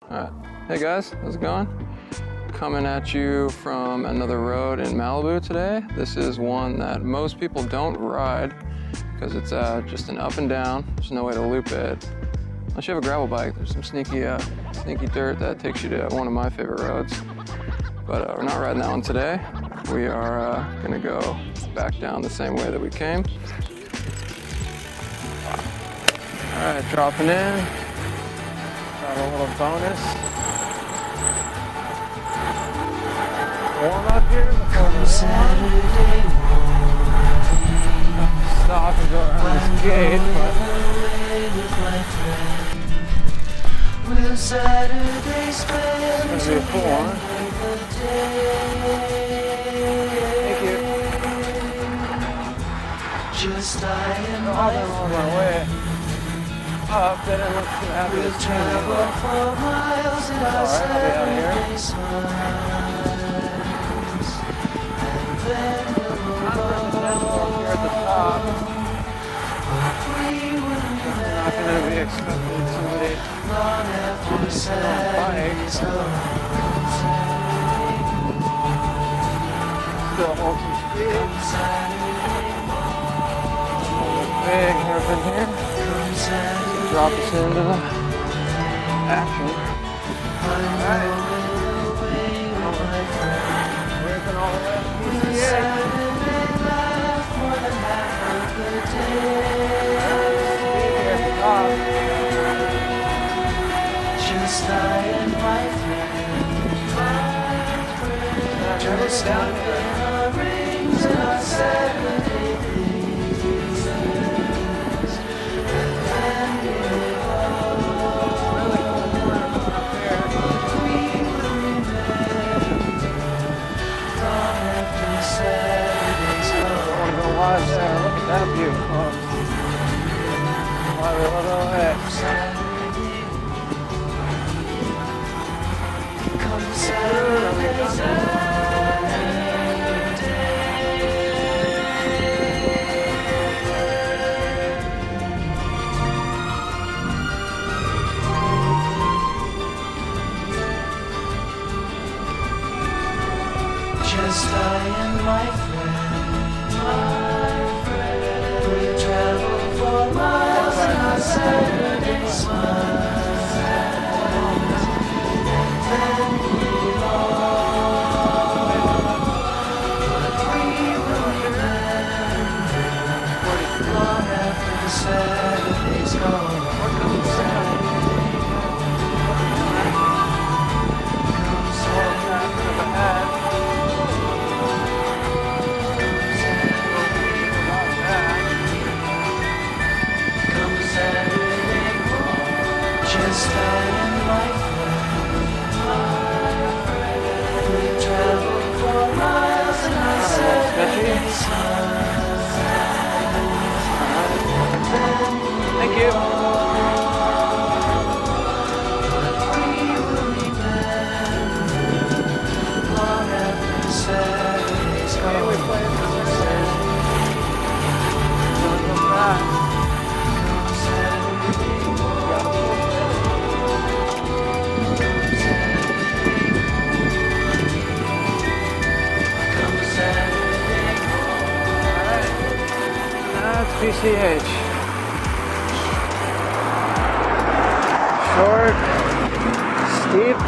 Alright, hey guys, how's it going? Coming at you from another road in Malibu today. This is one that most people don't ride because it's just an up and down. There's no way to loop it. Unless you have a gravel bike, there's some sneaky dirt that takes you to one of my favorite roads. But we're not riding that one today. We are gonna go back down the same way that we came. All right, dropping in. Got a little bonus. Warm up here before the Saturday stop and go around this gate, but it's gonna be a full one. Thank you. Just lying On my way up, then I look too happy to travel for miles in our Saturday smiles, and then here at the top. we would I'm not gonna be expecting somebody long after Saturday's gone. still hold some speed. Big hairpin here. Drop us into the action. Alright. Ripping all the way up to PCH. Here at the top. Just lying my friend. Just down the rings in our Saturday days. And then we will remember long after Saturday's gone. I want to go live there. Look at that view. Come Saturday. Just lying, my friend. We travel for miles in our Saturday smiles, and then move on. But we will remember long after Saturday's gone. Just lying, my friend. We travel for miles in our Saturday smiles. Thank you. We will remember long after Saturday's gone. That's PCH. Short, steep,